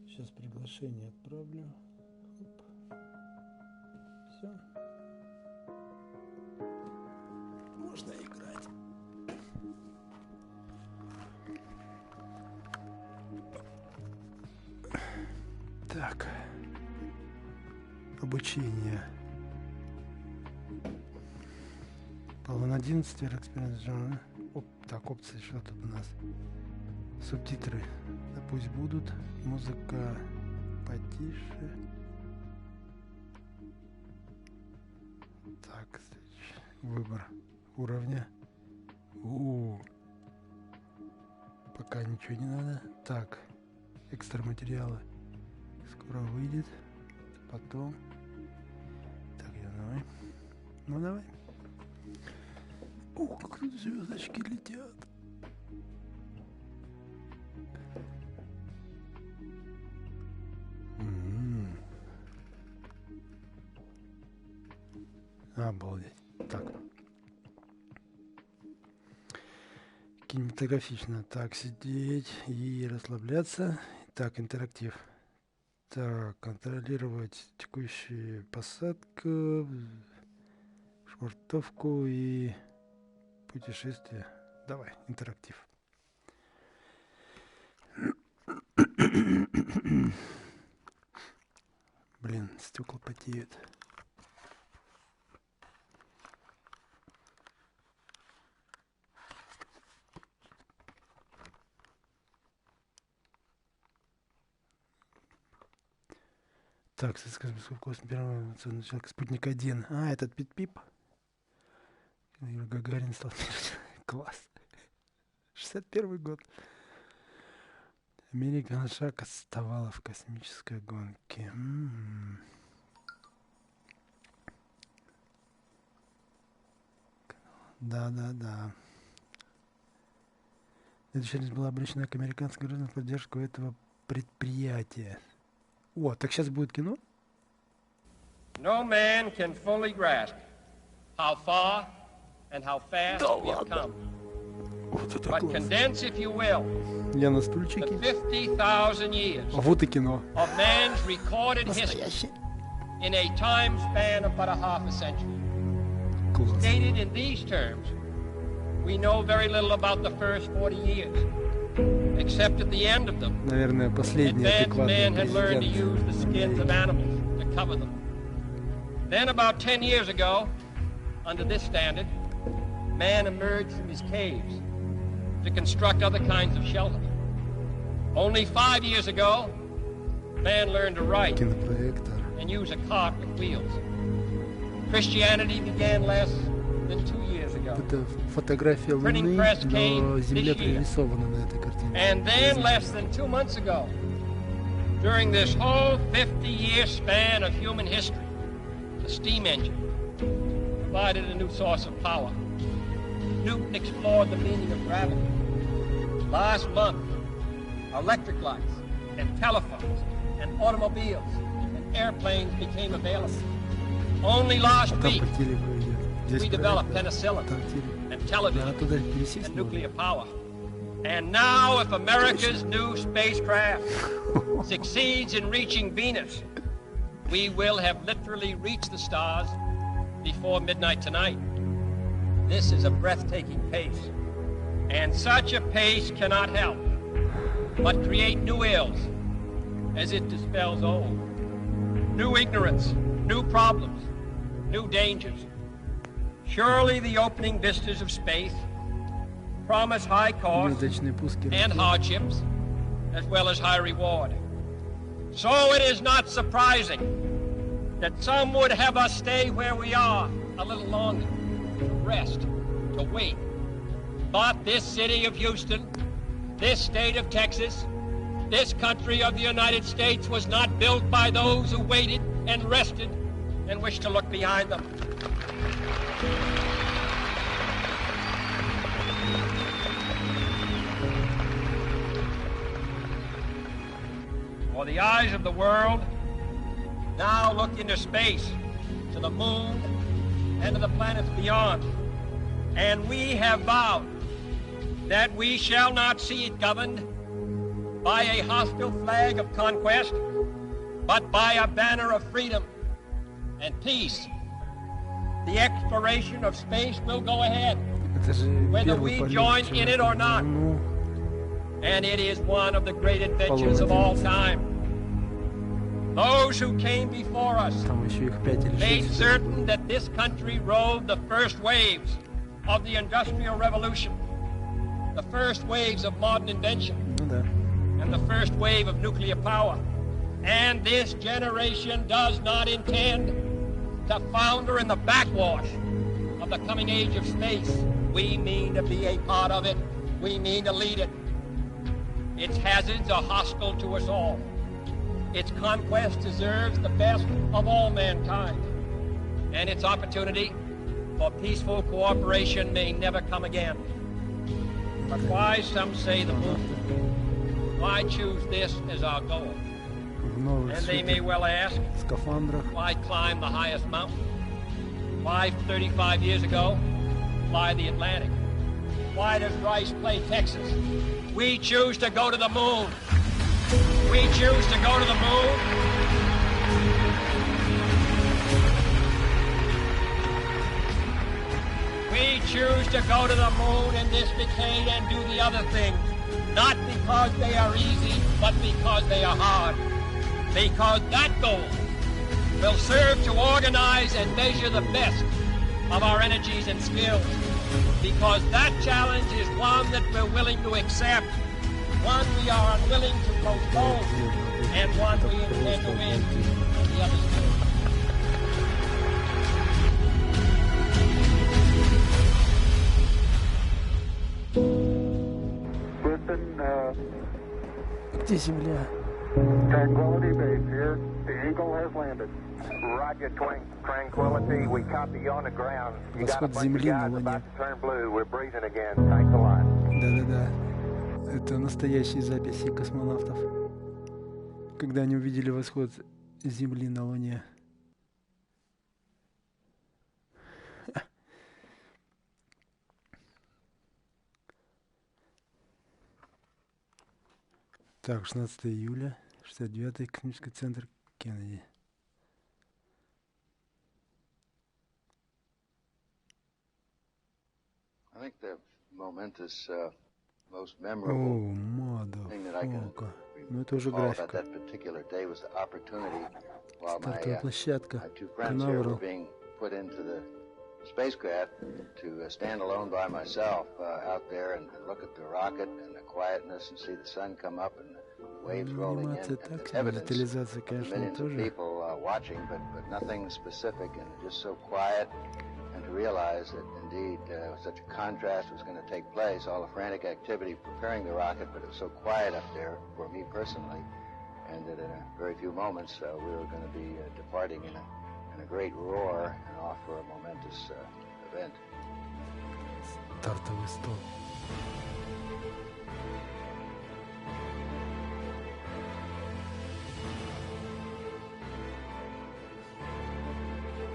Сейчас приглашение отправлю. Оп. Все. Можно играть. Так. Обучение. Аполлон 11, эксперимент. Так, опции, что тут у нас? Субтитры. Да пусть будут. Музыка потише. Так, выбор уровня. Пока ничего не надо. Так, экстра материалы. Скоро выйдет. Потом. Так, давай. Ну давай. Ух, как тут звездочки летят. Обалдеть. Так. Кинематографично. Так, сидеть и расслабляться. Так, интерактив. Так, контролировать текущую посадку, швартовку и путешествие. Давай, интерактив. Блин, стекла потеют. Так, первого человека, спутник 1. А, этот Пип-Пип. Гагарин стал класс. 61 год. Америка на шаг отставала в космической гонке. Да. Эта часть была обречена к американской гражданской поддержку этого предприятия. О, так сейчас будет кино? No man can fully grasp how far and how fast we have come. But condense, if you will, the 50,000 years of man's recorded history in a time span of but a half a century. Stated in these terms, we know very little about the first 40 years. Except at the end of them, advanced man had learned to use the skins of animals to cover them. Then about 10 years ago, under this standard, man emerged from his caves to construct other kinds of shelter. Only 5 years ago, man learned to write and use a cart with wheels. Christianity began less than 2 years ago. Фотография Луны, но Земля пририсована на этой картине. And then less than 2 months ago, during this whole 50-year span of human history, the steam engine provided a new source of power. Newton explored the meaning of gravity. Last month, electric lights and telephones and automobiles and airplanes became available. Only last week, we developed penicillin and television and nuclear power. And now, if America's new spacecraft succeeds in reaching Venus, we will have literally reached the stars before midnight tonight. This is a breathtaking pace. And such a pace cannot help but create new ills as it dispels old. New ignorance, new problems, new dangers. Surely the opening vistas of space promise high costs and hardships, as well as high reward. So it is not surprising that some would have us stay where we are a little longer, to rest, to wait. But this city of Houston, this state of Texas, this country of the United States was not built by those who waited and rested and wished to look behind them. For the eyes of the world now look into space, to the moon, and to the planets beyond. And we have vowed that we shall not see it governed by a hostile flag of conquest, but by a banner of freedom and peace. The exploration of space will go ahead, whether we join in it or not. And it is one of the great adventures of all time. Those who came before us made certain that this country rode the first waves of the Industrial Revolution, the first waves of modern invention, and the first wave of nuclear power. And this generation does not intend to founder in the backwash of the coming age of space. We mean to be a part of it. We mean to lead it. Its hazards are hostile to us all. Its conquest deserves the best of all mankind. And its opportunity for peaceful cooperation may never come again. But why, some say, the moon? Why choose this as our goal? And they may well ask, why climb the highest mountain? Why 35 years ago fly the Atlantic? Why does Rice play Texas? We choose to go to the moon. We choose to go to the moon. We choose to go to the moon in this decade and do the other things, not because they are easy, but because they are hard. Because that goal will serve to organize and measure the best of our energies and skills. Because that challenge is one that we're willing to accept, one we are unwilling to postpone, and one we intend to win on the other side. Где Земля? Tranquility Base here. The Eagle has landed. Roger, Tranquility. We copy you on the ground. You got a bunch of guys about to turn blue. We're breathing again. Thanks a lot. Да-да-да. Это настоящие записи космонавтов, когда они увидели восход Земли на Луне. Так, 16 июля, 69-й космический центр Кеннеди. I think the momentous, most memorable thing that I can recall about that particular day was the opportunity while my two friends here were being put into the spacecraft to stand alone by myself out there and look at the rocket and the quietness and see the sun come up and the waves rolling in and the evidence of millions of people watching, but nothing specific and just so quiet, and to realize that indeed such a contrast was going to take place, all the frantic activity preparing the rocket, but it was so quiet up there for me personally, and that in a very few moments we were going to be departing in a great roar and off for a momentous event. Стартовый стол.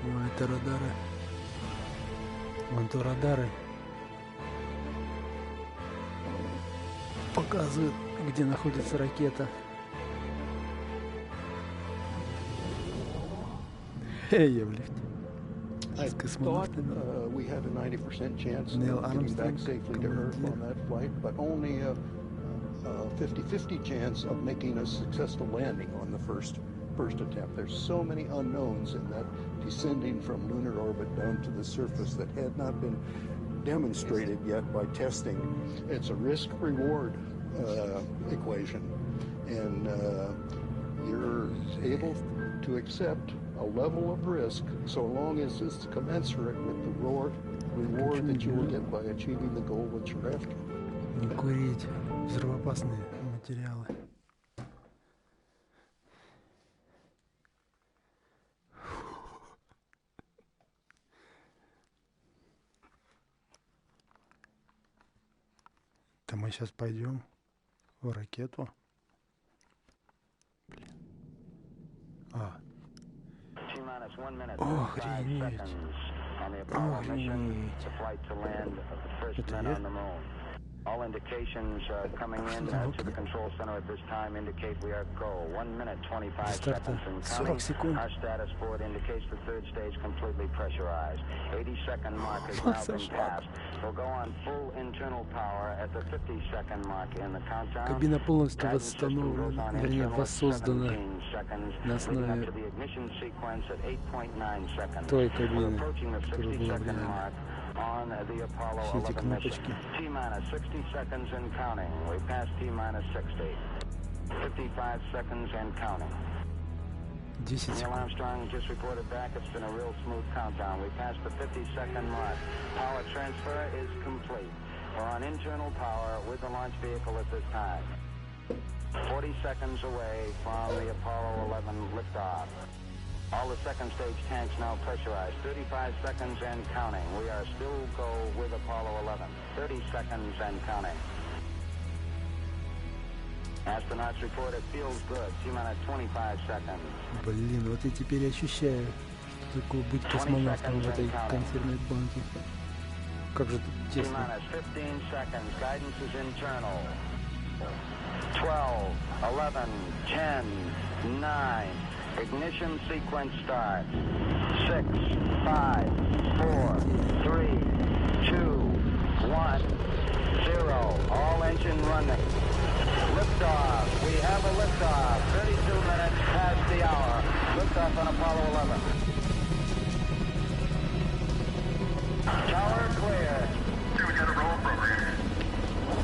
О, это радары. Вон то радары. Показывают, где находится ракета. Я в лифте. I thought we had a 90% chance of getting back safely to Earth on that flight, but only a 50-50 chance of making a successful landing on the first attempt. There's so many unknowns in that descending from lunar orbit down to the surface that had not been demonstrated yet by testing. It's a risk-reward equation, and you're able to accept a level of risk so long as it's commensurate with the reward that you will get by achieving the goal that you're after. Не курить. Взрывоопасные материалы. То мы сейчас пойдем в ракету. Блин. Охренеть. Охренеть. Это я? All indications coming in to the control center at this time indicate we are go. 1 minute 25 seconds and counting. 40 секунд. Our status board indicates the third stage completely pressurized. 80-second mark has now been passed. We'll go on full internal power at the 50-second mark in the countdown. Кабина полностью восстановлена, вернее, воссоздана на основе той кабины, которая была в реальной. On the Apollo Все эти 11 кнопочки. mission. T-minus 60 seconds and counting. We passed T-minus 60. 55 seconds and counting. 10 Neil секунд. Armstrong just reported back. It's been a real smooth countdown. We passed the 50-second mark. Power transfer is complete. We're on internal power with the launch vehicle at this time. 40 seconds away from the Apollo 11 liftoff. All the second stage tanks now pressurized. 35 seconds and counting. We are still go with Apollo 11. 30 seconds and counting. Astronauts report it feels good. T-minus 25 seconds. Блин, вот я теперь ощущаю, что такое быть космонавтом в этой консервной банке. Как же тут тесно. T-minus 15 seconds. Guidance is internal. 12, 11, 10, 9. Ignition sequence starts. 6, 5, 4, 3, 2, 1, 0. All engine running. Liftoff. We have a liftoff. 32 minutes past the hour. Liftoff on Apollo 11. Tower clear. We got a roll program.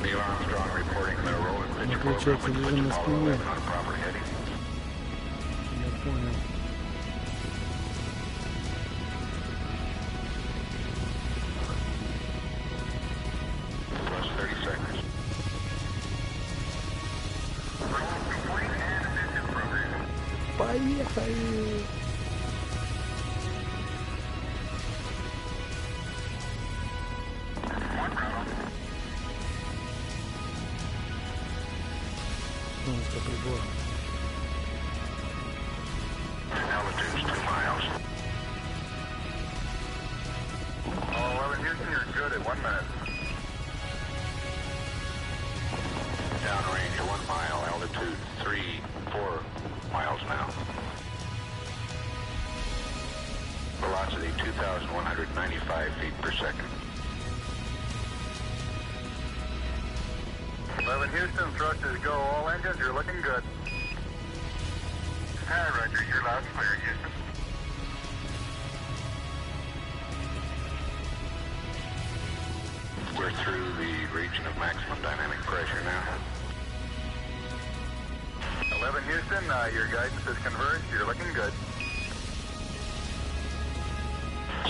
Neil Armstrong reporting the roll and pitch program, which is Apollo 11 on proper heading. Понял. Plus 30 seconds. Поехали! Солнце прибор. Altitude's 2 miles. Oh, 11 Houston, you're good at 1 minute. Downrange 1 mile, altitude 4 miles now. Velocity 2,195 feet per second. 11 Houston, thrust is go. All engines, you're looking good. Hi, Roger. You're loud and clear, Houston. We're through the region of maximum dynamic pressure now. 11 Houston, your guidance is converged. You're looking good.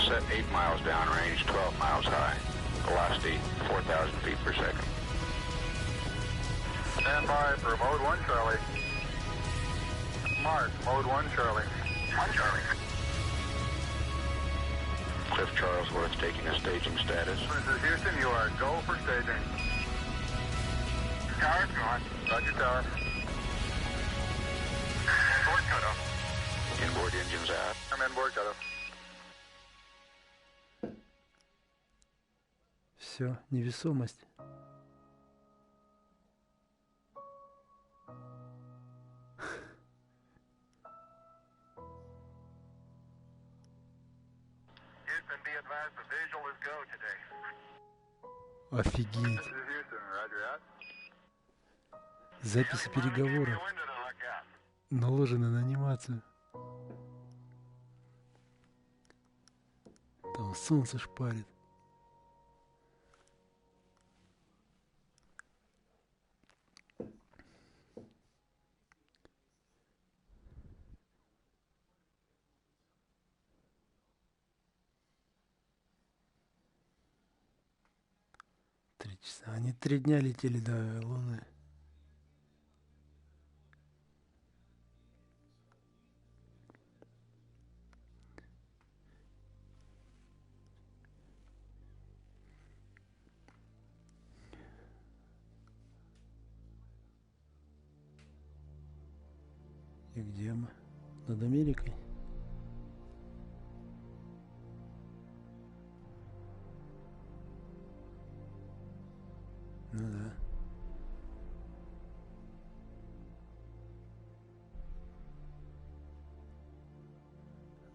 Set 8 miles downrange, 12 miles high. Velocity 4,000 feet per second. Stand by for mode 1, Charlie. Mark, mode 1, Charlie. 1, Charlie. Cliff Charlesworth taking a staging status. This is Houston, you are go for staging. Tower's gone. Roger, tower. Inboard cutoff. Inboard engines out. I'm inboard cutoff. Все, невесомость. Офигеть. Записи переговоров наложены на анимацию. Там солнце шпарит. Они 3 дня летели до Луны. И где мы? над Америкой. Ну да.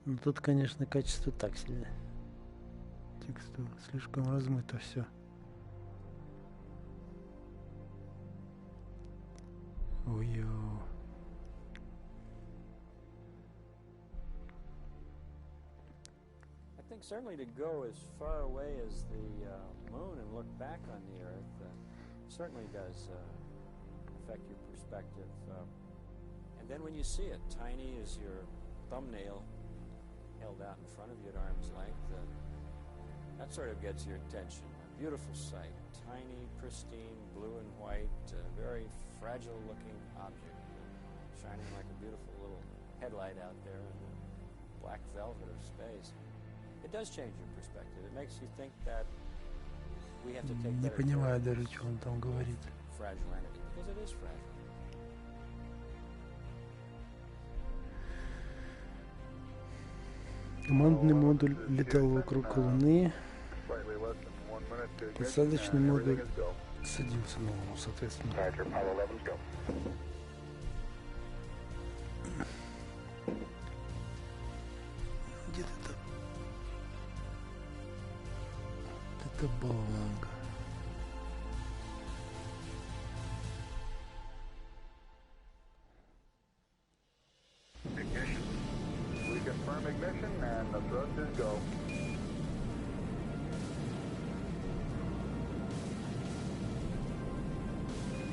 Ну тут, конечно, качество так себе. Текстура слишком размыто все. Ой-ё. I think certainly to go as far away as the moon and look back on the Earth certainly does affect your perspective. And then when you see it, tiny as your thumbnail held out in front of you at arm's length, that sort of gets your attention. A beautiful sight, tiny, pristine, blue and white, very fragile-looking object, shining like a beautiful little headlight out there in the black velvet of space. It does change your perspective. It makes you think that we have to take Не понимаю даже, что он там говорит. Fragile entity, because it is fragile. Командный модуль летал вокруг Луны. Посадочный модуль садился на Луну, соответственно. Где-то там. Это болванка. Ignition. We confirm ignition and the thrust is go.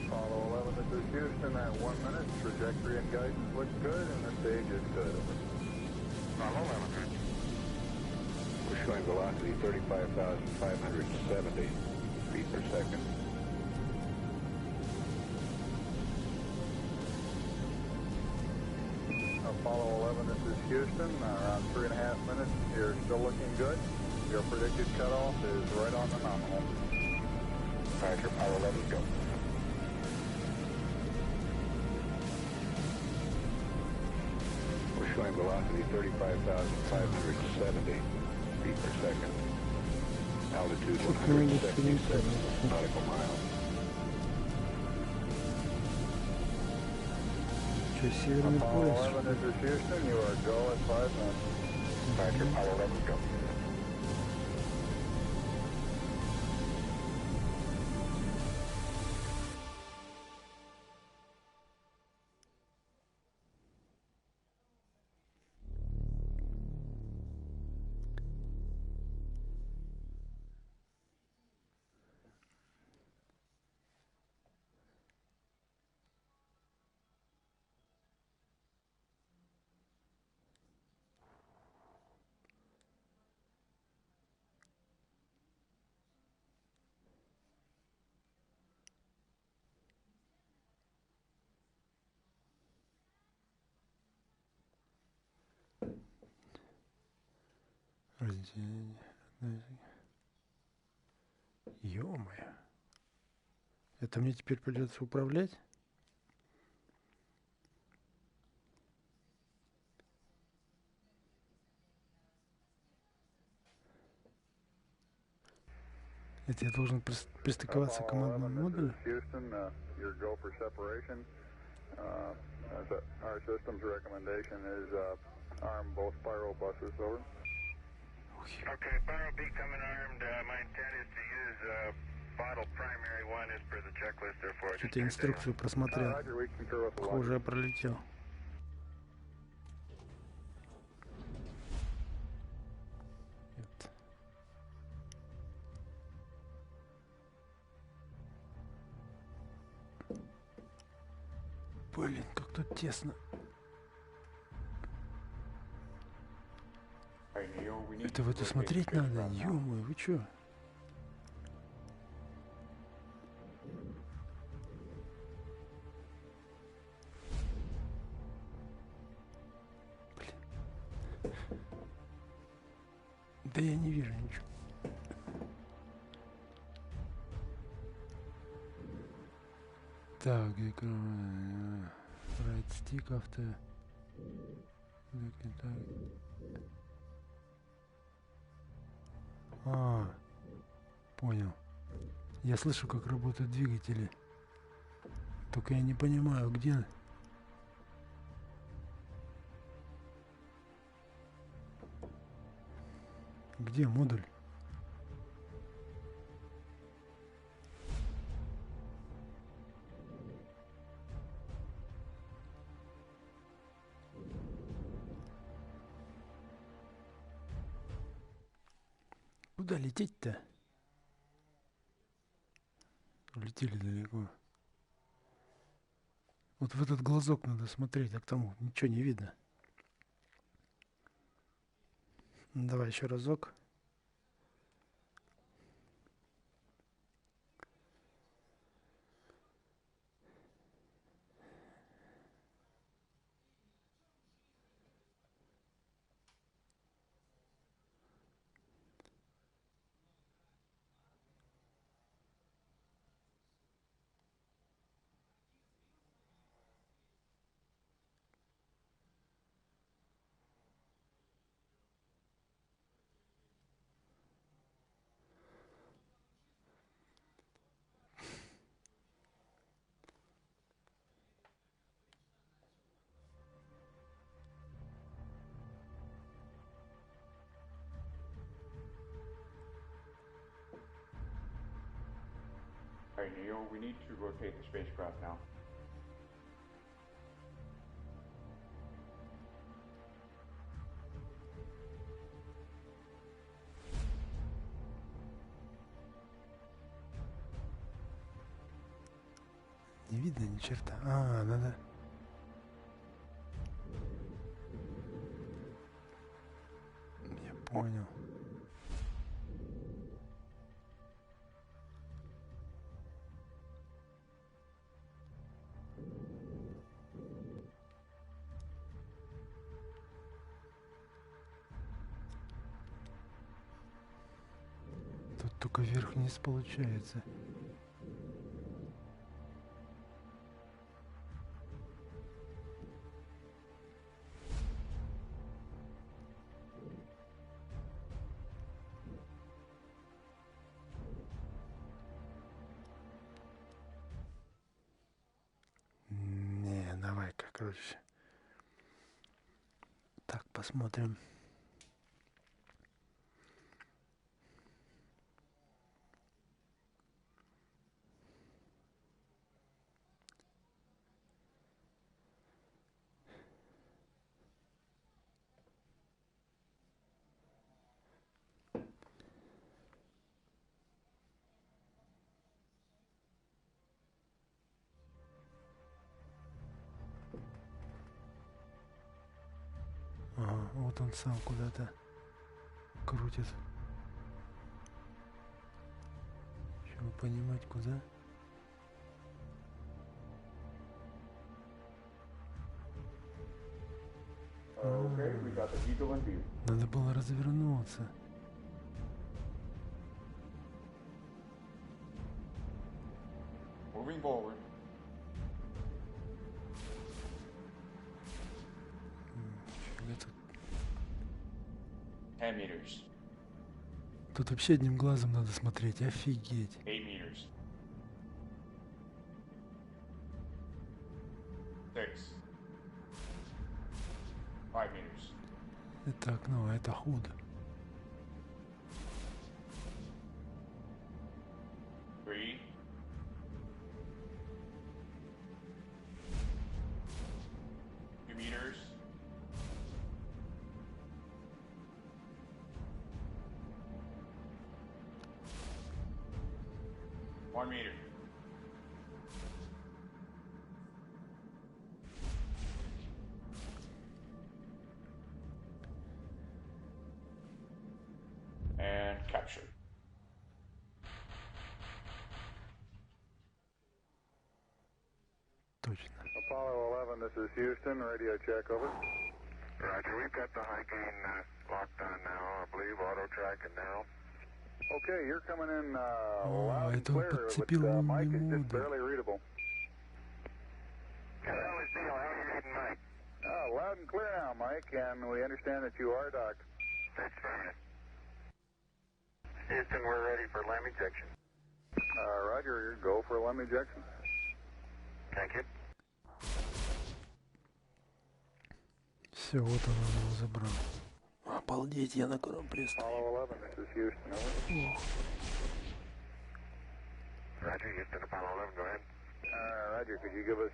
Apollo 11, this is Houston at 1 minute. Trajectory and guidance look good and the stage is good. Apollo 11. We're showing velocity 35,570 feet per second. Apollo 11, this is Houston, around 3.5 minutes. You're still looking good. Your predicted cutoff is right on the nominal. Roger, Apollo 11, go. We're showing velocity 35,570 feet per second. Altitude 177 nautical miles. Северный Apollo пояс. 11, this is Houston. You are go at 5 minutes. Roger, Apollo 11, go. Ё-моё. Это мне теперь придется управлять? Это я должен пристыковаться к командному модулю? Our system's recommendation is arm both spiral buses, over. Okay, spiral B coming armed. My intent is to use bottle primary one as per the checklist, therefore. Что-то инструкцию просмотрел. Похоже, я пролетел. Нет. Блин, как тут тесно. Это в это смотреть надо? Ё-моё, вы чё? Блин. Да я не вижу ничего. Так, экран. Right stick after Понял. Я слышу, как работают двигатели. Только я не понимаю, где... Где модуль? Куда лететь-то? Улетели далеко. Вот в этот глазок надо смотреть, а к тому ничего не видно. Давай еще разок. All right, Neil, we need to rotate the spacecraft now. Не видно ни черта. Надо... Я понял. Тут только вверх-вниз получается. Давай-ка, короче. Так, посмотрим. Вот он сам куда-то крутит. Чтобы понимать, куда. Надо было развернуться. Moving forward. Meters. Тут вообще одним глазом надо смотреть, офигеть. 8 meters. 6. 5 meters. Это окно, это худо. 3. 2 meters. 1 meter. And capture. Точно. Apollo 11, this is Houston, radio check, over. Roger, we've got the high gain locked on now, I believe, auto track and now. Okay, you're coming in loud and clear, but the mic is just barely readable. How are you reading mic? loud and clear now, Mike, and we understand that you are docked. That's fine. Houston, we're ready for LEM ejection. Roger, go for LEM ejection. Thank you. Все, вот он его забрал. Обалдеть, я на котором пристал. Apollo 11, this is Houston, over. Roger, Houston, Apollo 11, go ahead. Roger, could you give us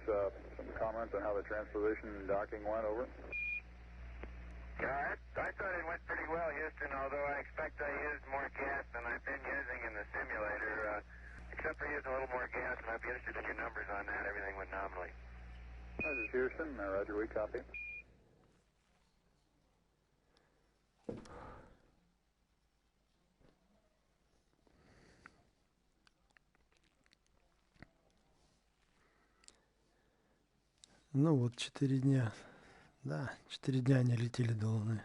some comments on how the transposition and docking went, over? Yeah, I thought it went pretty well, Houston, although I expect I used more gas than I've been using in the simulator. Except for using a little more gas, and I'd be interested in your numbers on that. Everything went nominally. This is Houston. Roger, we copy. Ну вот 4 дня. Да, 4 дня они летели до Луны.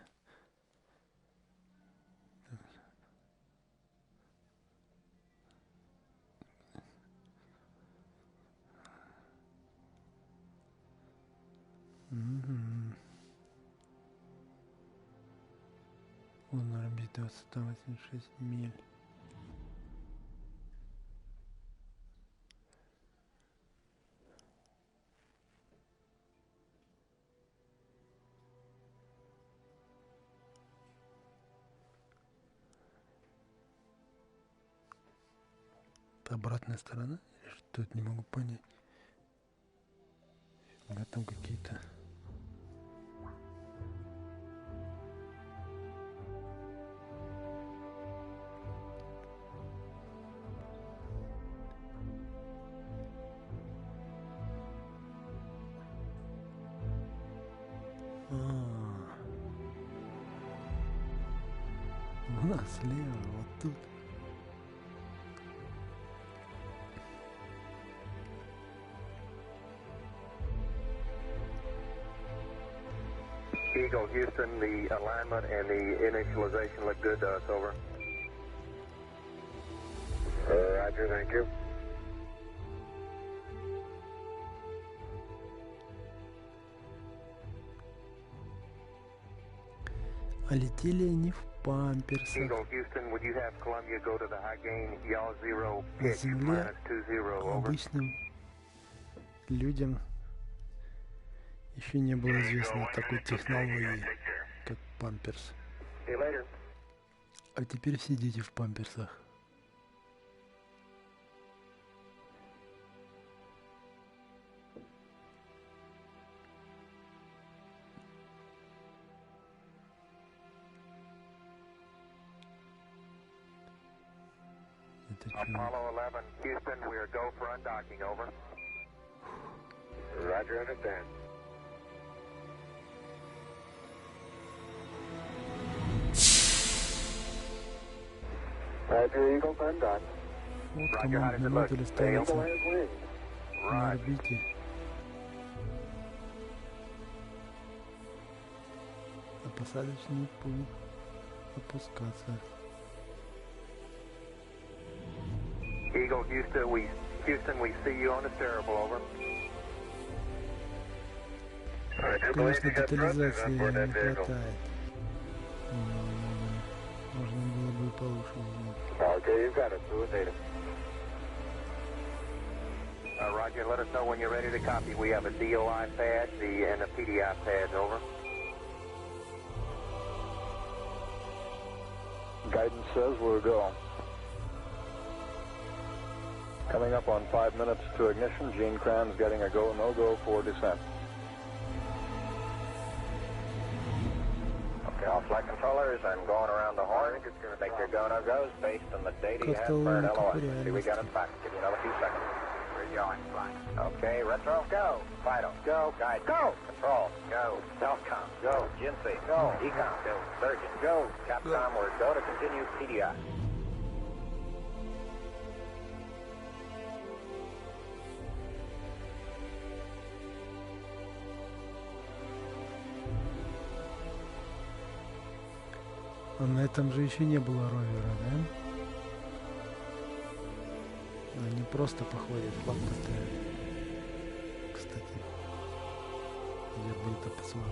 Вон орбита 186 миль. Это обратная сторона? Или что это, не могу понять. А там какие-то... У нас слева, вот тут. Eagle, Houston, the alignment and the initialization look good to us, over. Roger, thank you. А летели они в памперсах. Eagle, Houston, would you have Columbia go to the high gain, yaw 0, pitch Земле -20, over. Обычным людям еще не было известно такой технологии, как памперс. А теперь все дети в памперсах. Apollo 11, Houston, we are go for undocking, over. Roger, understand. Roger, Eagle, undock. Вот командный модуль остается на орбите. А посадочный пункт опускаться. Eagle, Houston, we see you on the steerable, over. Конечно, детализации не хватает. Можно было бы получше узнать. Okay, you got it. Do it later. Roger, let us know when you're ready to copy. We have a DOI pad and a PDI pad, over. Guidance says we're go. Coming up on 5 minutes to ignition. Gene Kranz getting a go, no-go for descent. Okay, all flight controllers, I'm going around the horn. Make your go, no-goes based on the data you have for an LOI. See, we got it back. Give you another few seconds. We're going, flying. Okay, retro, go. Vital, go. Guide, go. Control, go. Self-com, go. Ginsey, go. Ecom, go. Surgeon, go. Capcom, we're go to continue PDI. А на этом же еще не было ровера, да? Они просто походят, флаг поставили. Кстати, я где-то посмотрим.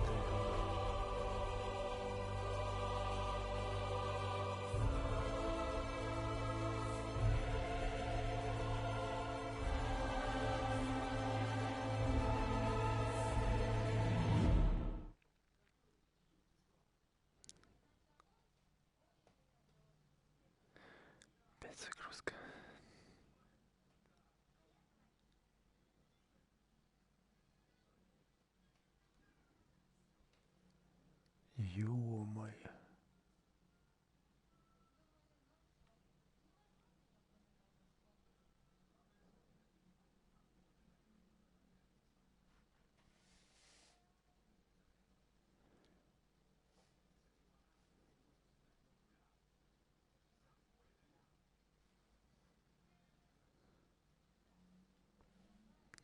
Опять загрузка. Ё-моё.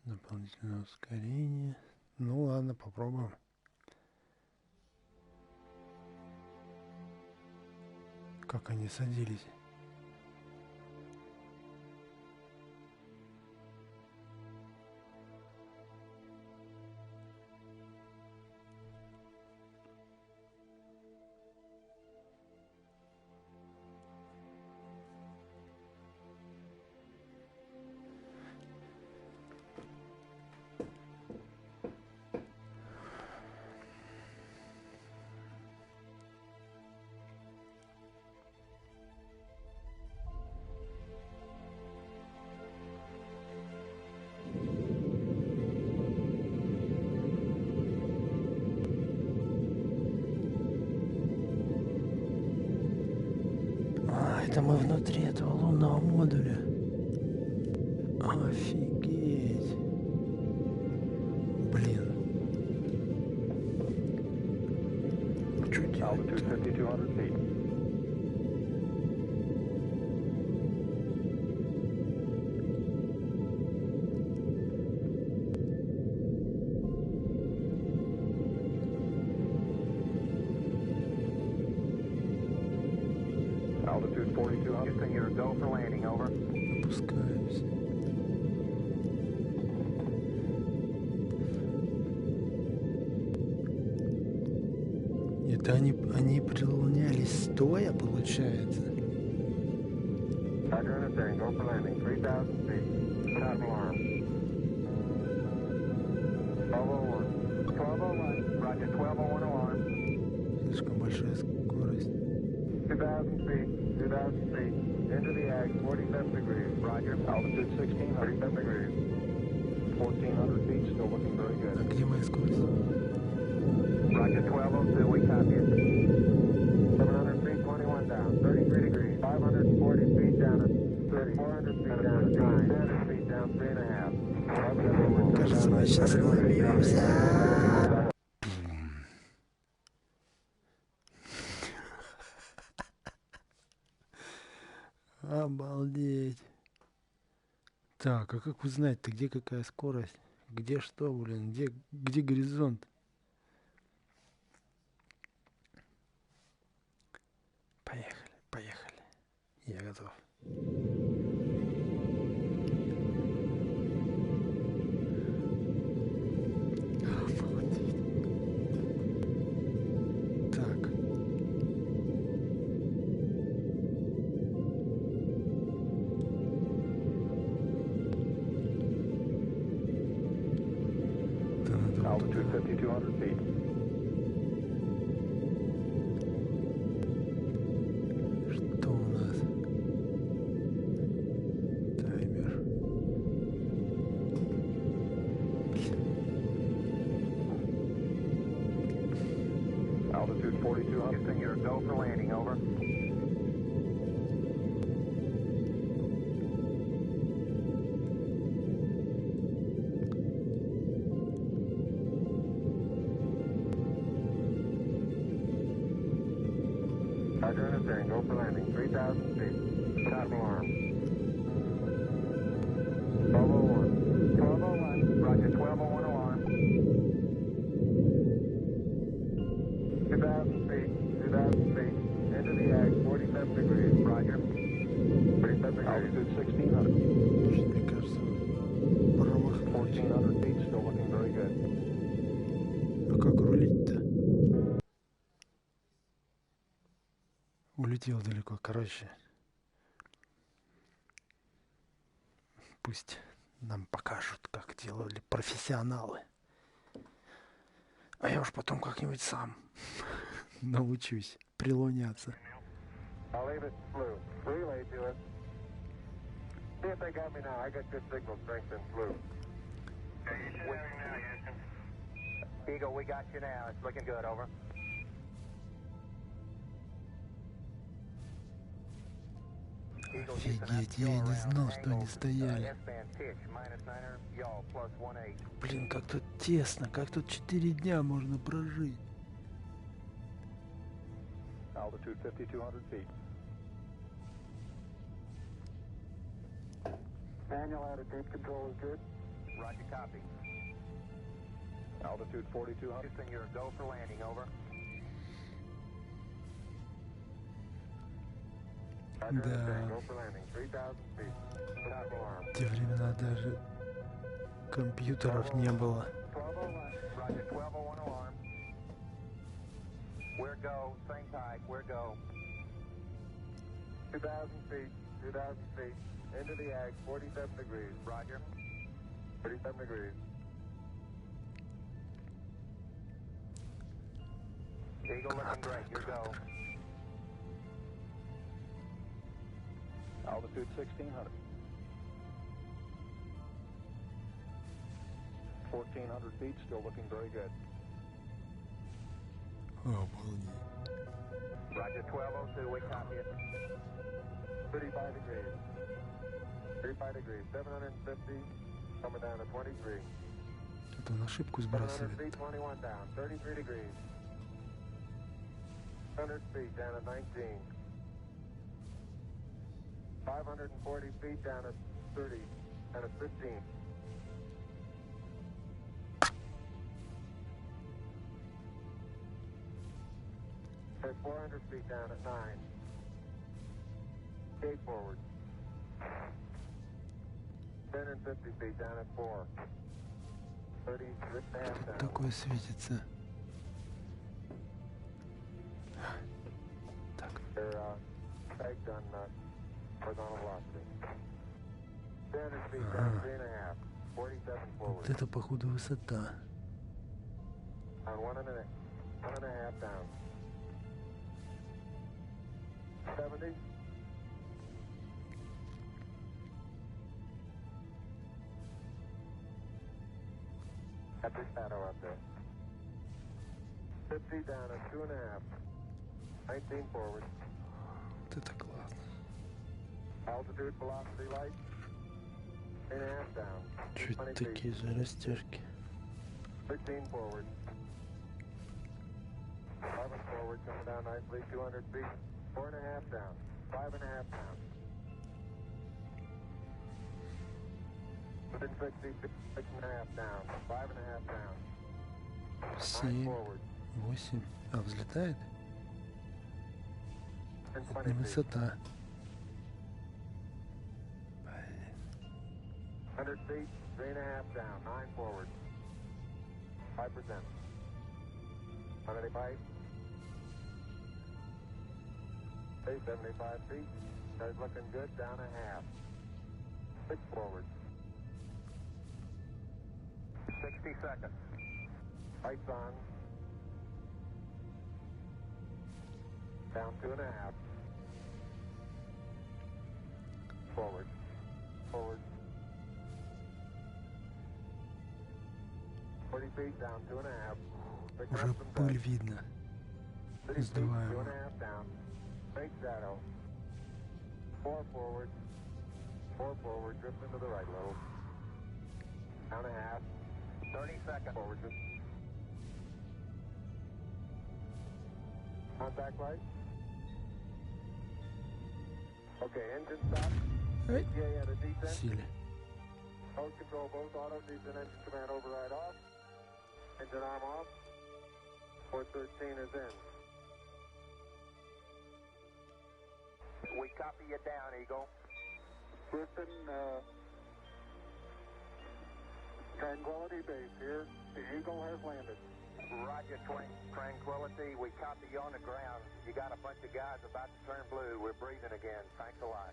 Дополнительное ускорение. Ну ладно, попробуем. Как они садились. Это мы внутри этого лунного модуля. Офигеть. Блин. Что делать? Altitude 4200. Houston, you're go for landing, over. Опускаемся. Это они прилунялись стоя, получается? Roger, understand. Go for landing. 3,000 feet. Put out an alarm. 1201. 1201. Roger, 1201 alarm. Слишком большая скорость. 2,000 feet. 2,000 feet. Into the ag. 47 degrees. Roger. Altitude 1600. 37 degrees. 1,400 feet. Still looking very good. А где моя скорость? Roger, 1202. We copy it. 700 feet. 21 down. 33 degrees. 540 feet down at 30. 400 feet down at 9. 300 feet down 3.5. Кажется, мы сейчас взорвемся. Обалдеть. Так, а как узнать-то, где какая скорость? Где что, блин? Где горизонт? Поехали, поехали. Я готов. Обалдеть. Так. Altitude 5,200 feet. Что у нас? Таймер. Altitude 4,200. Houston, you're go for landing, over. Roger, understand. Go for landing. 3,000 feet. Put out an alarm. 1201. 1201. Roger, 1201 alarm. 2,000 feet. 2,000 feet. Into the ag. 47 degrees. Roger. 37 degrees. Altitude 1,600. Мне кажется, промах. 1,400 feet. Still looking very good. А улетел далеко. Короче, пусть нам покажут, как делали профессионалы. А я уж потом как-нибудь сам научусь прилоняться. Eagle, we got you now. It's looking good, over. Офигеть, я и не знал, что они стояли. Блин, как тут тесно, как тут 4 дня можно прожить. Altitude 5,200 feet. Manual attitude control is good. Roger, copy. Altitude 4,200. Houston, you're a go for landing, over. Да. В те времена даже компьютеров не было. Where go? Same type. Where go? 2,000 feet. 2,000 feet. Into the ag. 47 degrees. Roger. 37 degrees. Eagle looking great. Your go. Altitude 1,600. 1,400 feet. Still looking very good. Обалдеть. Roger, 1202, we copy it. 35 degrees. 35 degrees. 750. Coming down to 23. Это он ошибку сбрасывает. 700 feet, 21 down. 33 degrees. 100 feet down at 19. 540 feet down at 30. Down at 15. At 400 feet down at 9. Gate forward. 10 and 50 feet down at 4. 30, lift the half down. Такое светится. Так. They're pegged on horizontal velocity. 10 feet down, 3.5. 47 forward. Вот это, походу, высота. On 1.5 down. 70. Got the shadow up there. 50 down at 2.5. 19 forward. Вот это классно. Altitude, velocity, light. 3.5 down. Чуть 20 такие же растяжки. 15 forward. 11 forward, coming down nicely. 200 feet. 4.5 down. 5.5 down. Within 60 feet, 6.5 down. 5.5 down. 7, 8. А, взлетает? Это не высота. 100 feet, 3.5 down. 9 forward. 5%. 185. 75 feet. That's looking good. Down a half. 6 forward. 60 seconds. Lights on. Down 2.5. Forward. Forward. 40 feet down 2.5. Уже пыль видно. Сдуваем. 2.5 down. Straight shadow. 4 forward. 4 forward. Drift into the right a little. Down a half. 30 seconds. Forward. Contact light. Okay, engine stop. Эй, ETA at a descent. сели. Mode control both auto. Descent engine command override off. Engine arm off. Port 13 is in. We copy you down, Eagle. Houston, Tranquility Base here. The Eagle has landed. Roger, Tranquility. We copy you on the ground. You got a bunch of guys about to turn blue. We're breathing again. Thanks a lot.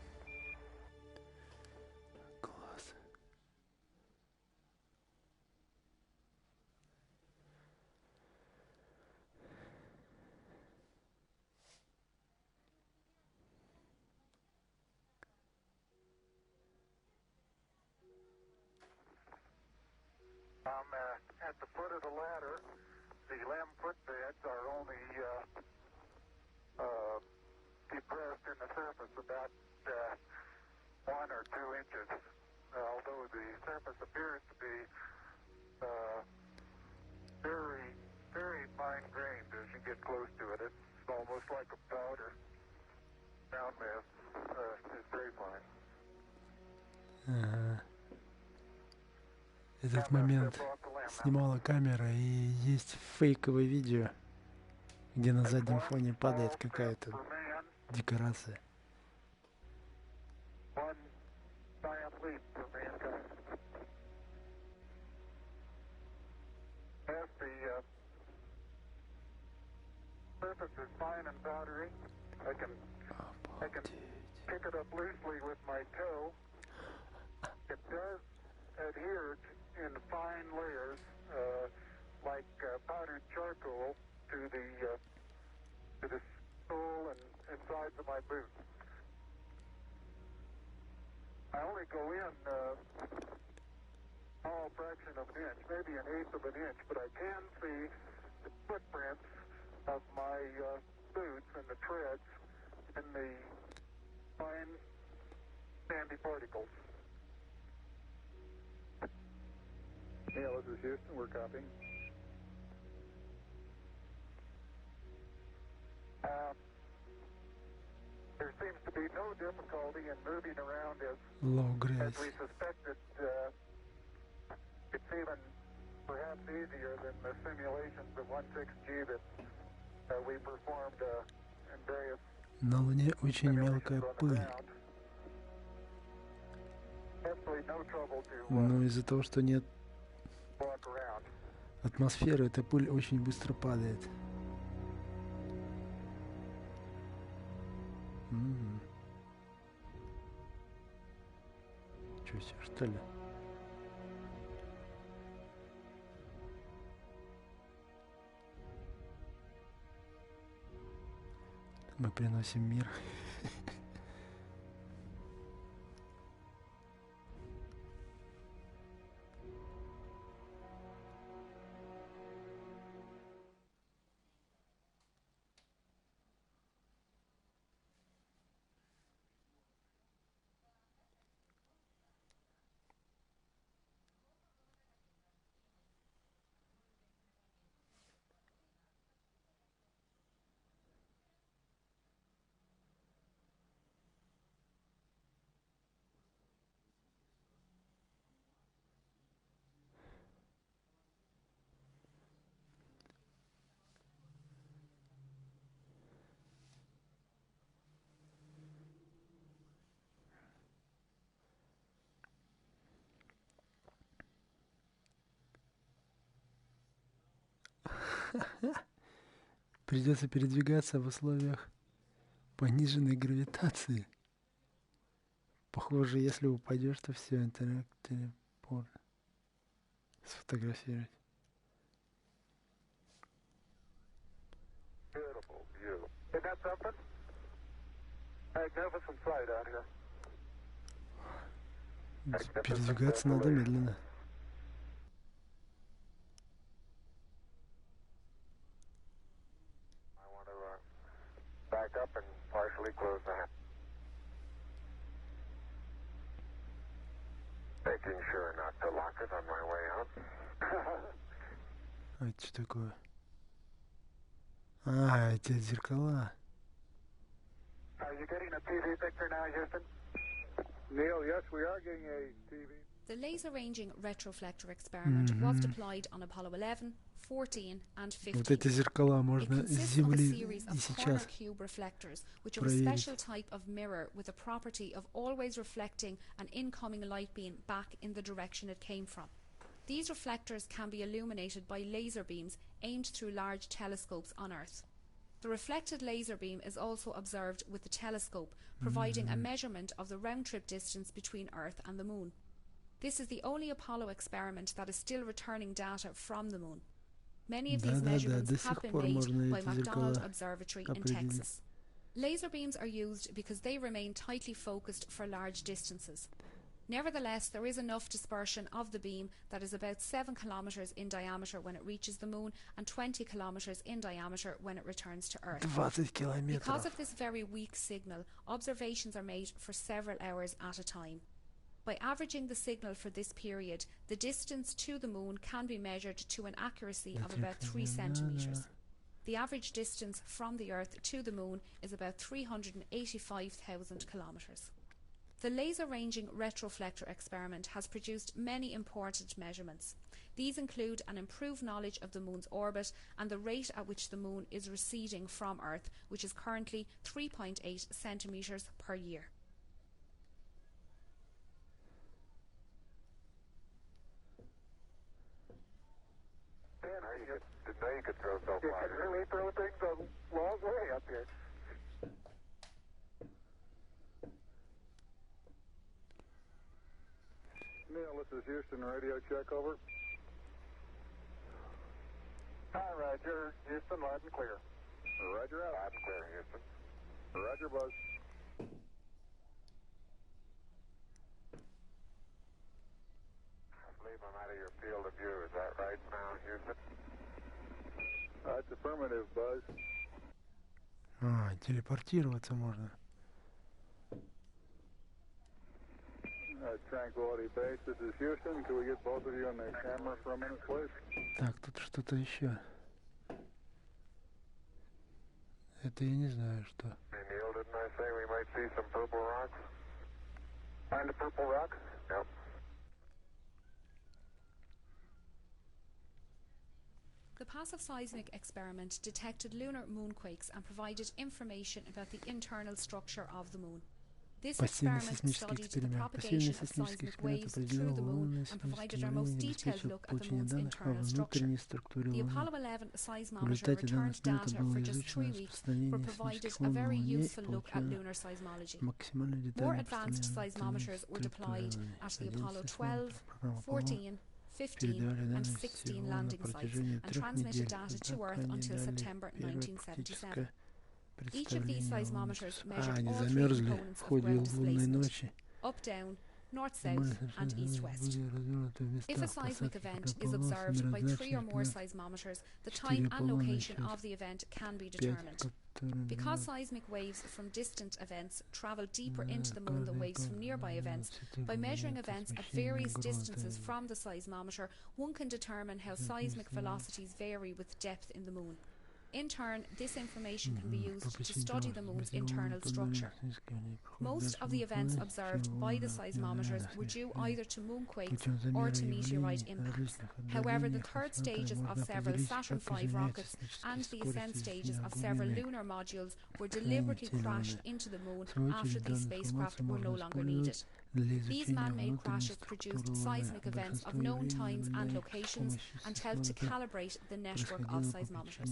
Класс. I'm at the foot of the ladder. The limb footbeds are only depressed in the surface about 1 or 2 inches. Although the surface appears to be very, very fine-grained as you get close to it. It's almost like a powder. Ground mass is very fine. Этот момент снимала камера, и есть фейковое видео, где на заднем фоне падает какая-то декорация. Adhered in fine layers, like powdered charcoal, to the sole and sides of my boot. I only go in a small fraction of an inch, maybe an eighth of an inch, but I can see the footprints of my boots and the treads in the fine sandy particles. Yeah, this is Houston. We're copying. There seems to be no difficulty in moving around as we suspected. It's even perhaps easier than the simulations of 16G that we performed in various. На Луне очень мелкая пыль. Но из-за того, что нет атмосферы, эта пыль очень быстро падает. Чё себе, что ли? Мы приносим мир. Придется передвигаться в условиях пониженной гравитации. Похоже, если упадешь, то все, телепорт. Сфотографировать. Передвигаться надо медленно. Back up and partially close the hatch. Making sure not to lock it on my way out. А это что такое? А, эти зеркала. Are you getting a TV picture now, Houston? Neil, yes, we are getting a TV. The laser ranging retroflector experiment was deployed on Apollo 11, 14 and 15. Вот эти зеркала можно с Земли и сейчас cube reflectors, which are a special type of mirror with a property of always reflecting an incoming light beam back in the direction it came from. These reflectors can be illuminated by laser beams aimed through large telescopes on Earth. The reflected laser beam is also observed with the telescope, providing a measurement of the round-trip distance between Earth and the Moon. This is the only Apollo experiment that is still returning data from the Moon. Many of these measurements have been made by McDonald Observatory in Texas. Laser beams are used because they remain tightly focused for large distances. Nevertheless, there is enough dispersion of the beam that is about 7 kilometers in diameter when it reaches the Moon and 20 kilometers in diameter when it returns to Earth. 20 километров. Because of this very weak signal, observations are made for several hours at a time. By averaging the signal for this period, the distance to the Moon can be measured to an accuracy of about 3 centimeters. The average distance from the Earth to the Moon is about 385,000 kilometers. The laser-ranging retroflector experiment has produced many important measurements. These include an improved knowledge of the Moon's orbit and the rate at which the Moon is receding from Earth, which is currently 3.8 centimeters per year. Didn't know you could throw so far. You can really throw things a long way up here. Neil, this is Houston, radio check, over. Hi, Roger. Houston, loud and clear. Roger out. Loud and clear, Houston. Roger, Buzz. I believe I'm out of your field of view. Is that right now, Houston? That's affirmative, Buzz. Телепортироваться можно. Tranquility Base, this is Houston. Can we get both of you on the camera for a minute, please? Так, тут что-то еще. Это я не знаю, что. Hey, Neil, didn't I say we might see some purple rocks? Find the purple rocks? Yep. The passive seismic experiment detected lunar moonquakes and provided information about the internal structure of the Moon. This experiment studied the propagation of seismic waves through the Moon and provided our most detailed look at the Moon's internal structure. The Apollo 11 seismometer returned data for just 3 weeks, but provided a very useful look at lunar seismology. More advanced seismometers were deployed at the Apollo 12, 14, 15 and 16 landing sites and transmitted data to Earth until September 1977. Each of these seismometers measured all 3 components of ground displacement: up, down, north-south and east-west. If a seismic event is observed by 3 or more seismometers, the time and location of the event can be determined. Because seismic waves from distant events travel deeper into the Moon than waves from nearby events, by measuring events at various distances from the seismometer, one can determine how seismic velocities vary with depth in the Moon. In turn, this information can be used to study the Moon's internal structure. Most of the events observed by the seismometers were due either to moonquakes or to meteorite impacts. However, the third stages of several Saturn V rockets and the ascent stages of several lunar modules were deliberately crashed into the Moon after these spacecraft were no longer needed. These man-made crashes produced seismic events of known times and locations and helped to calibrate the network of seismometers.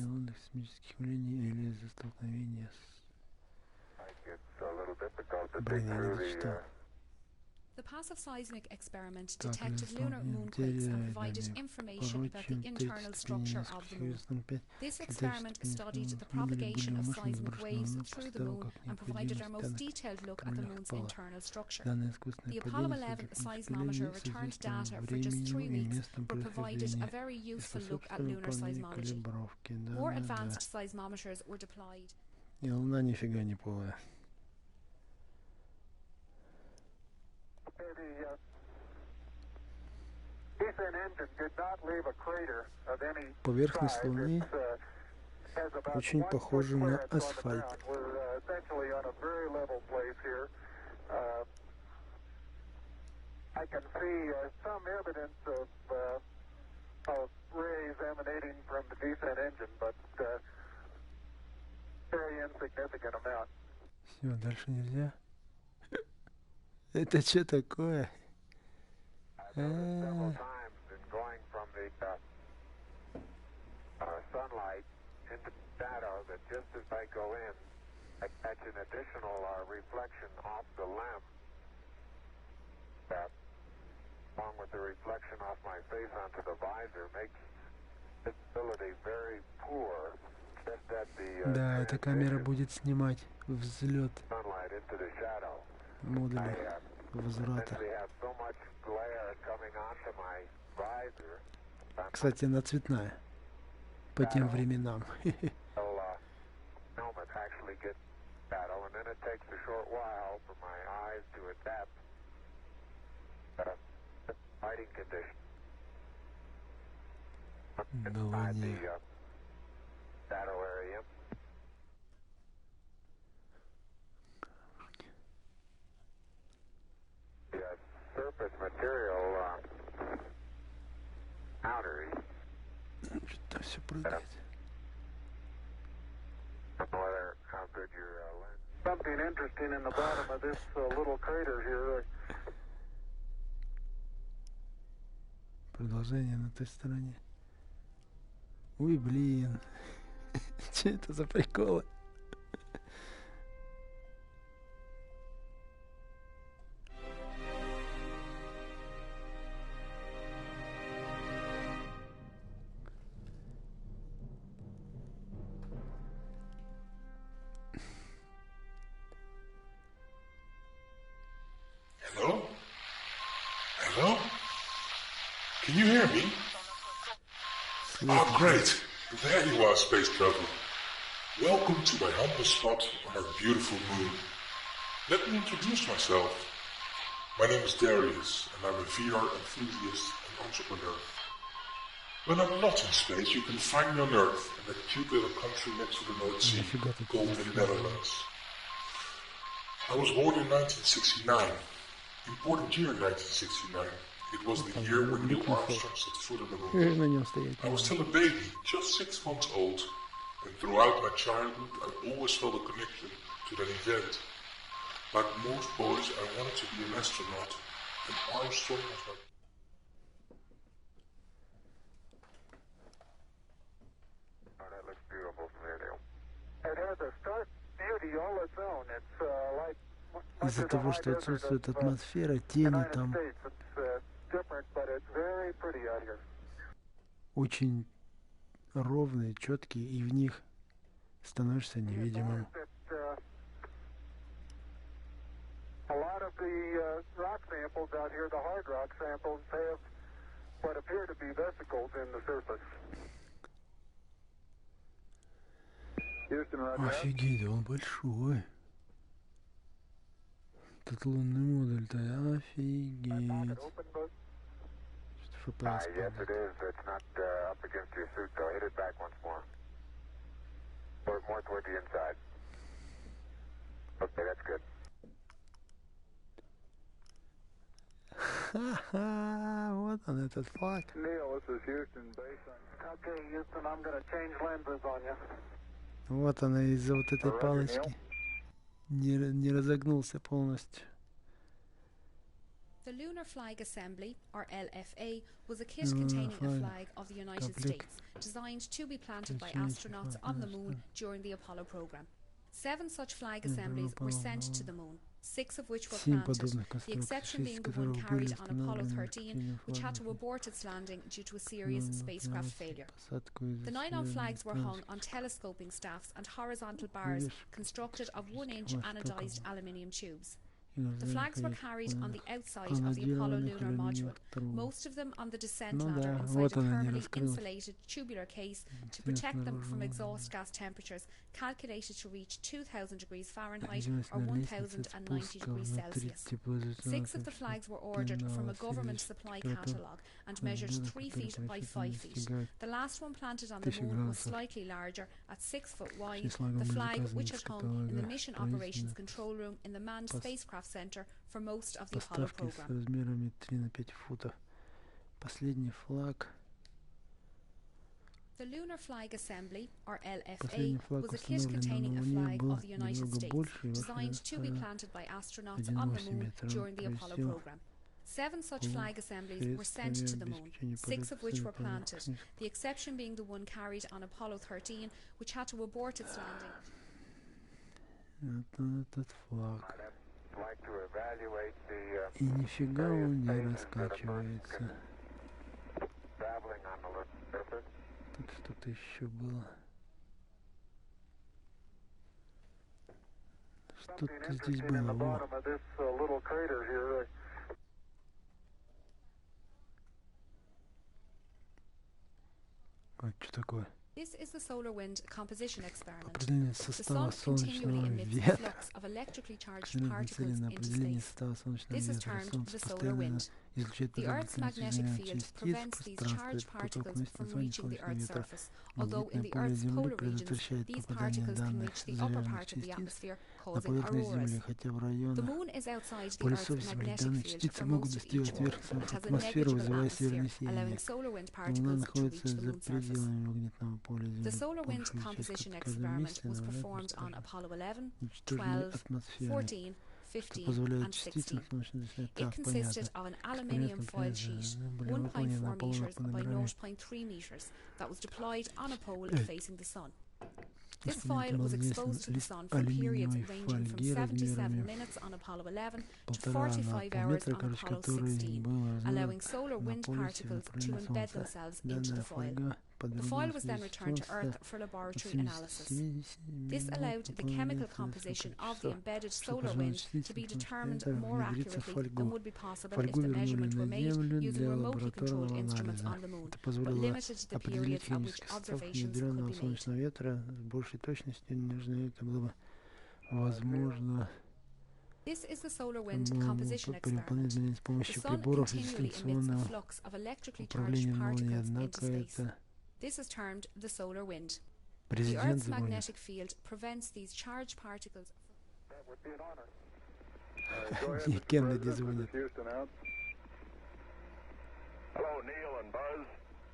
The passive seismic experiment detected lunar moonquakes and provided information about the internal structure of the Moon. This experiment studied the propagation of seismic waves through the Moon and provided our most detailed look at the Moon's internal structure. The Apollo 11 seismometer returned data for just 3 weeks, but provided a very useful look at lunar seismology. More advanced seismometers were deployed. И Луна нифига не полая. Поверхность Луны очень похожа на асфальт. Все, дальше нельзя. Это что такое? that just as I go in, I catch an additional reflection off the lens. That, along with the reflection off my face onto the visor, makes visibility very poor. Just at the Да, эта камера будет снимать взлет sunlight into the shadow. модуля возврата. Кстати, она цветная по тем временам. На Луне. Surface material powdery. Что-то все прыгает. How good your lens. Something interesting in the bottom of this little crater here. Продолжение на той стороне. Ой, блин. Что это за приколы? Hello? Hello? Can you hear me? Oh, great. There you are, space traveler. Welcome to my humble spot on our beautiful moon. Let me introduce myself. My name is Darius, and I'm a VR enthusiast and entrepreneur. When I'm not in space, you can find me on Earth, in that cute little country next to the North Sea, called the Netherlands. I was born in 1969. Important year in 1969. It was the year when Neil Armstrong set foot on the moon. I was still a baby, just 6 months old, and throughout my childhood I always felt a connection to that event. Like most boys, I wanted to be an astronaut, and Armstrong was my... Oh, that looks beautiful from there, Neil. It has a stark beauty all its own. It's like... Из-за того, что отсутствует атмосфера, тени там очень ровные, четкие, и в них становишься невидимым. Офигеть, он большой. Этот лунный модуль-то, офигеть. Что FPS yes, it is. It's not up against your suit, so hit it back once more. Or more toward the inside. Okay, that's good. Ха-ха, вот он, этот флаг. Neil, this is Houston, base on... Okay, Houston, I'm going to change lenses on you. Вот она из-за вот этой палочки. Не разогнулся полностью. The Lunar Flag Assembly, or LFA, was a kit containing a flag of the United States, designed to be planted by astronauts on the moon during the Apollo program. 7 such flag assemblies were sent to the moon, 6 of which were planted, the exception being the one carried on Apollo 13, which had to abort its landing due to a serious spacecraft failure. The 9 flags were hung on telescoping staffs and horizontal bars constructed of 1-inch anodized aluminium tubes. The flags were carried on the outside of the Apollo lunar module, most of them on the descent ladder inside a thermally insulated tubular case to protect them from exhaust gas temperatures calculated to reach 2000 degrees Fahrenheit or 1090 degrees Celsius. 6 of the flags were ordered from a government supply catalogue and measured 3 feet by 5 feet. The last one planted on the moon was slightly larger, at 6 foot wide. The flag, which had hung in the Mission Operations Control Room in the Manned Spacecraft Center for most of the Apollo program. Размерами 3 на 5 футов. Последний флаг. The Lunar Flag Assembly, or LFA, was a kit containing a flag of the United States, designed to be planted by astronauts on the moon during the Apollo program. 7 such flag assemblies were sent to the moon, 6 of which were planted, the exception being the one carried on Apollo 13, which had to abort its landing. Этот флаг. И нифига он не раскачивается. Тут что-то еще было. Что-то здесь было. Во. А что такое? This is the solar wind composition experiment. Определение The состава sun continually солнечного emits a ветра. flux of electrically charged Нацелено particles на into определение space. состава солнечного This is ветра. termed Солнце the solar постоянно wind. излучает The Earth's положительно magnetic измеряемых field частиц prevents в these пространстве. charged Поток particles относится from название reaching the солнечного Earth's ветра. surface, although in Магнитное the поле Earth's Земли polar regions, предотвращает these попадание particles can данных reach the upper заряженных part of the частиц atmosphere, на causing поверхность auroras. Земли, хотя в The районах moon is outside the полюсов Earth's Земли magnetic данные field частицы for могут most of достигать each month. верхней It has a атмосферы, negligible вызывая atmosphere, северное allowing сияние. solar wind Луна particles to reach находится the за moon's surface. пределами магнитного поля Земли. The solar wind Большую часть composition в каждом experiment месте, was но performed on Apollo 11, уничтоженной 12, атмосферой, 14, что 15, позволяет and частицам 16. солнечной системы. It Так, consisted понятно. of an aluminium foil sheet, Были выполнены 1.4 Аполлон meters по by номерами. 0.3 meters, that was deployed on a pole facing the sun. This Инструмент foil был was известен exposed to the лист sun for periods алюминиевой ranging from фольги 77 размерами minutes on Apollo 11 to 1,5 45 на hours полметра, on короче, Apollo который 16, был allowing размером solar на wind полюсе particles to направления embed Солнца. themselves into the Данная foil. фольга The foil was then подверглась returned to Солнца Earth for laboratory от analysis. 70 This минут allowed the chemical composition of the embedded solar wind to be determined more accurately than would be possible if the measurements were made using remotely controlled instruments on the moon, Это but позволило limited the определить periods at which химический состав observations could ядерного be made. солнечного ветра с большей точностью, нежели это было бы возможно. This is the solar wind composition При выполнении experiment. измерений с The помощью sun приборов continually emits a дистанционного flux of electrically charged управления молнией, particles into однако space. это This is termed the solar wind. The президент Earth's звонит. magnetic field prevents these charged particles. И Кеннеди звонит. Hello, Neil and Buzz.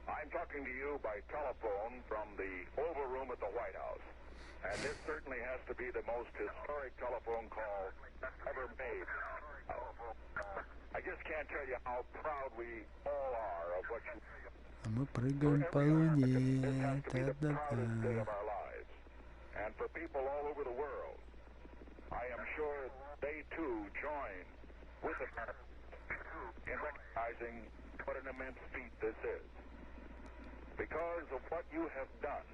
I'm talking to you by telephone from the Oval Room at the White House. And this certainly has to be the most historic telephone call ever made. I just can't tell you how proud we all are of what you... А мы прыгаем по луне. Та-да-да. And for people all over the world, I am sure they too join with us in recognizing what an immense feat this is. Because of what you have done,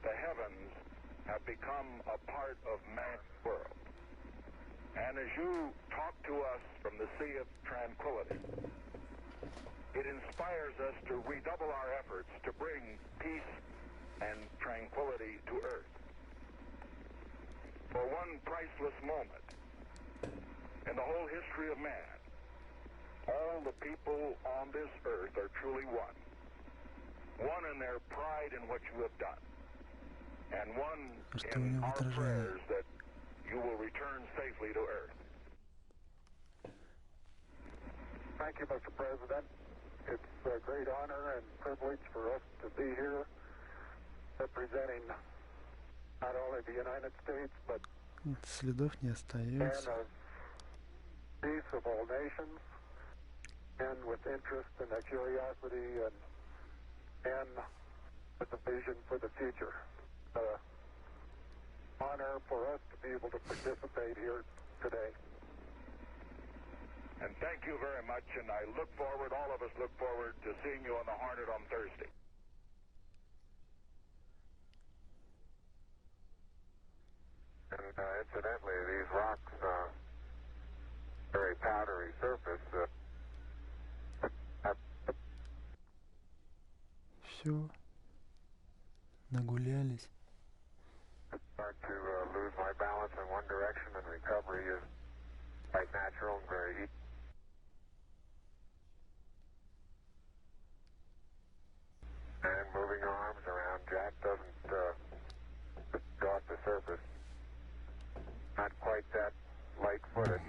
the heavens have become a part of man's world. And as you talk to us from the Sea of Tranquility, it inspires us to redouble our efforts to bring peace and tranquility to Earth. For one priceless moment in the whole history of man, all the people on this Earth are truly one. One in their pride in what you have done, and one in our prayers that you will return safely to Earth. Thank you, Mr. President. It's a great honor and privilege for us to be here representing not only the United States, but следов не men остается. of peace of all nations, and with interest and a curiosity and with a vision for the future. Honor for us to be able to participate here today. And thank you very much, and I look forward, all of us look forward to seeing you on the Hornet on Thursday. And incidentally, these rocks, very powdery surface, Все. Нагулялись. start to lose my balance in one direction, and recovery is quite natural and very easy. And moving arms around Jack doesn't go off the surface. Not quite that light-footed.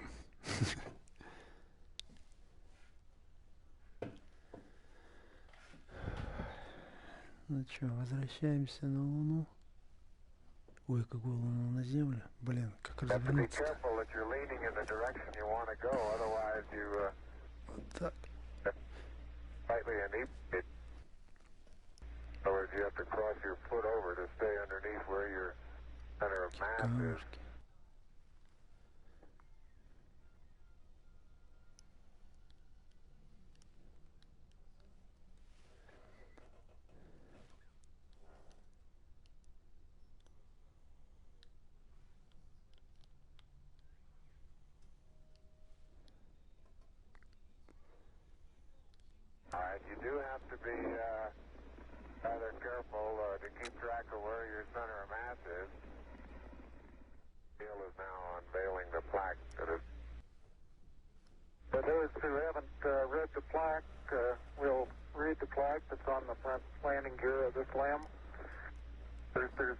Ну что, возвращаемся на Луну. Ой, какую Луну? На Землю? Блин, как развернуться-то? Вот так. Slightly inebriated. In other words, you have to cross your foot over to stay underneath where your center of mass is. You do have to be rather careful to keep track of where your center of mass is. Neil is now unveiling the plaque that is. For those who haven't read the plaque, we'll read the plaque that's on the front landing gear of this LEM. There's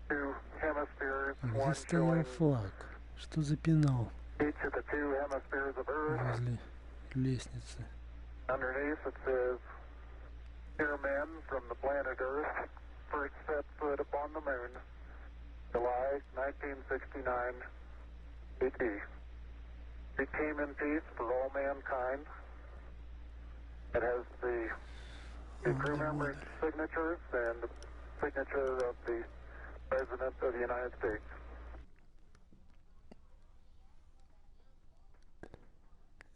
two hemispheres, one showing флаг. Что за пенал? Each of the two hemispheres of Earth. Возле лестницы. Underneath it says, "Dear men from the planet Earth, first set foot upon the moon, July 1969 AD. We came in peace for all mankind." It has the crew members' signatures and the signature of the President of the United States.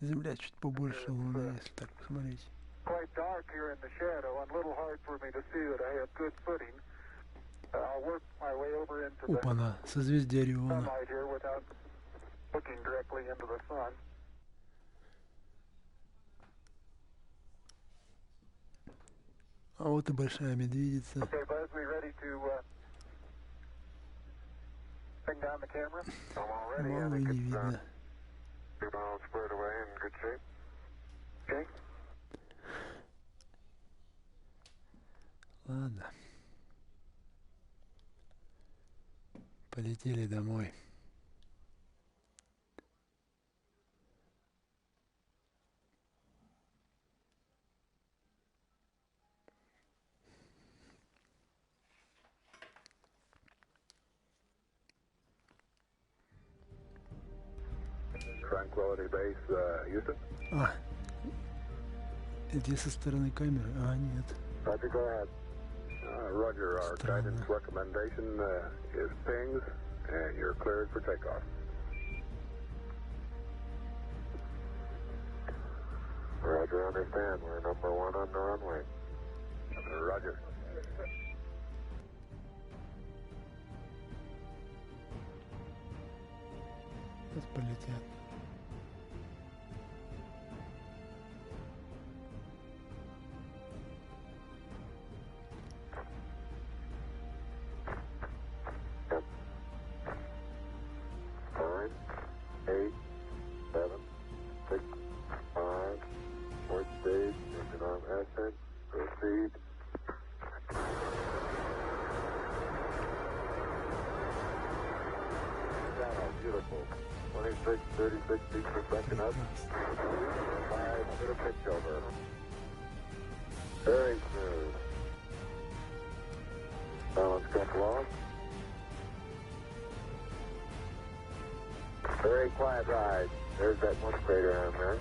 Земля чуть побольше Луны, если так посмотреть. Quite dark here in the shadow and a little hard for me to see that I have good footing. I'll work my way over into the Опа-на, созвездие Ориона. sunlight here without looking directly into the sun. А вот и большая медведица. Okay, Buzz, we ready to bring down the camera? I'm all ready. Мало и не видно. All squared away in good shape. Okay. Ладно. Полетели домой. Tranquility Base, Houston. А, где со стороны камеры? А, нет. Roger, go ahead. Roger, our guidance recommendation is pings, and you're cleared for takeoff. Roger, understand. We're number one on the runway. Roger. Сейчас полетят. Beautiful. 26, 36 feet per second up. 5, bit of pitch over. Very smooth. Balance cut long. Very quiet ride. There's that one crater on there.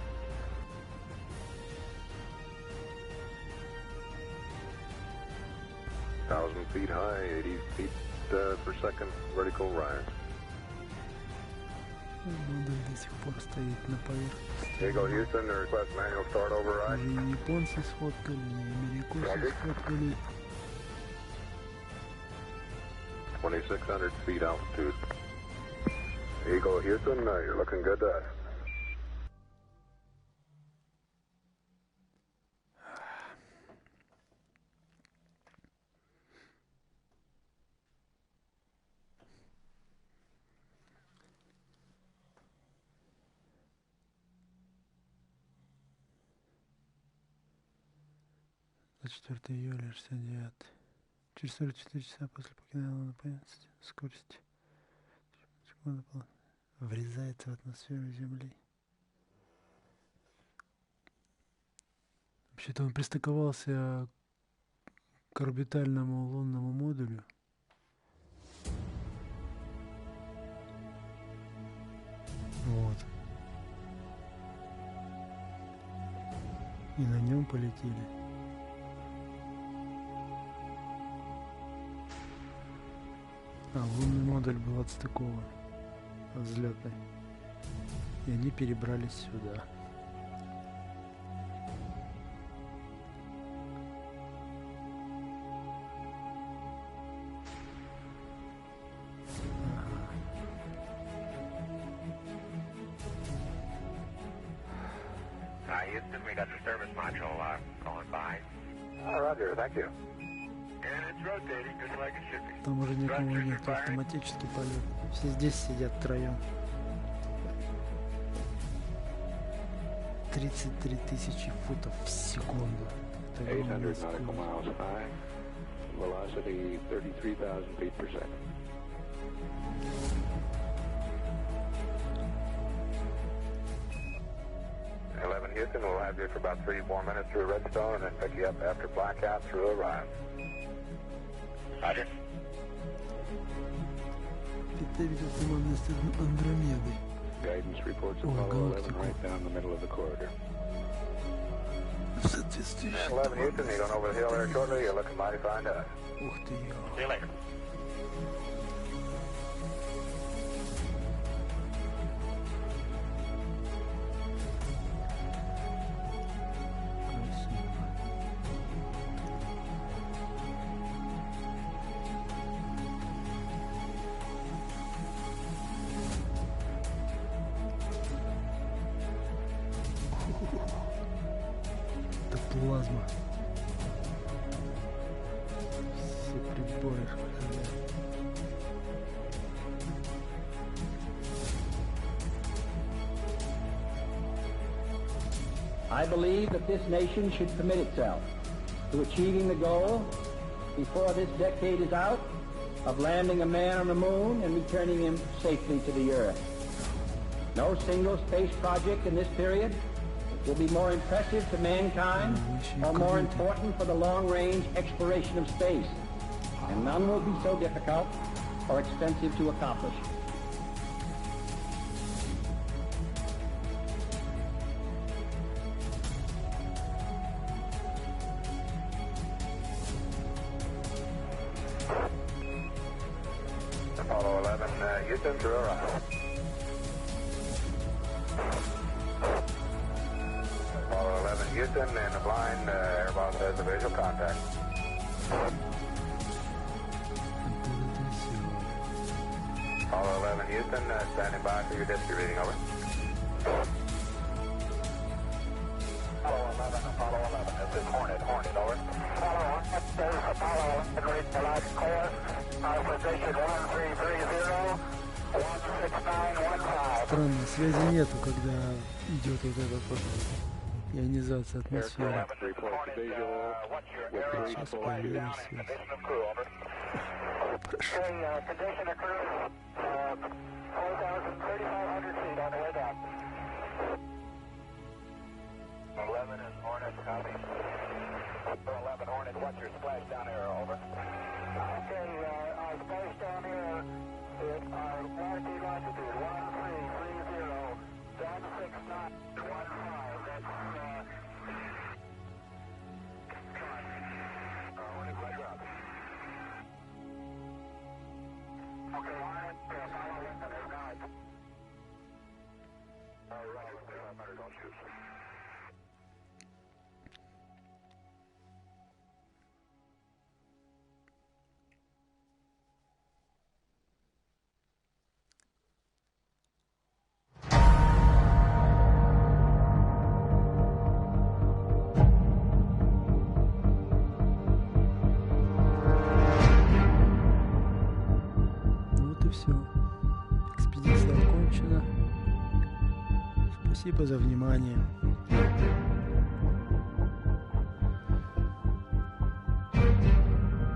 Thousand feet high, 80 feet per second vertical rise. Модуль до сих пор стоит на поверхности. Eagle Houston, request manual start override. Уже и японцы сфоткали, и американцы сфоткали. 2,600 feet altitude. Eagle Houston, you're looking good to us. За 4 июля 69. Через 44 часа после покидания Луны появится скорость. Врезается в атмосферу Земли. Вообще-то он пристыковался к орбитальному лунному модулю. Вот. И на нем полетели. А лунный модуль был отстыкован от взлетной. И они перебрались сюда. Houston, we got the service module going by. Roger, thank you. And it's rotating just like it should be. Там уже никого нет, автоматический полет. Все здесь сидят втроем. 33 тысячи футов в секунду. 800 nautical miles high. Velocity 33,000 feet per second. Houston, we'll have you for about 3 more minutes through Redstone and then pick you up after blackout through Orion. Roger. Guidance reports Apollo 11 right down the middle of the corridor. 11 Houston, you're going over the hill there shortly. You're looking mighty fine to us. See you later. Плазма. Все приборы шкалят. I believe that this nation should commit itself to achieving the goal before this decade is out of landing a man on the moon and returning him safely to the Earth. No single space project in this period will be more impressive to mankind or more important for the long-range exploration of space, and none will be so difficult or expensive to accomplish. Apollo 11, Houston, through Orion. Houston, and the blind airboss has a visual contact. Apollo 11 Houston, standing by for your dispatch reading, over. Apollo 11, this is Hornet, over. Apollo 11, this is Apollo 11, reading the last course, position 1330, 16915. Странно, связи нету, когда идет вот этот вот ионизация атмосферы. Сейчас появилась связь. Прошу. Все. Экспедиция окончена. Спасибо за внимание.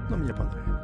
Но мне понравилось.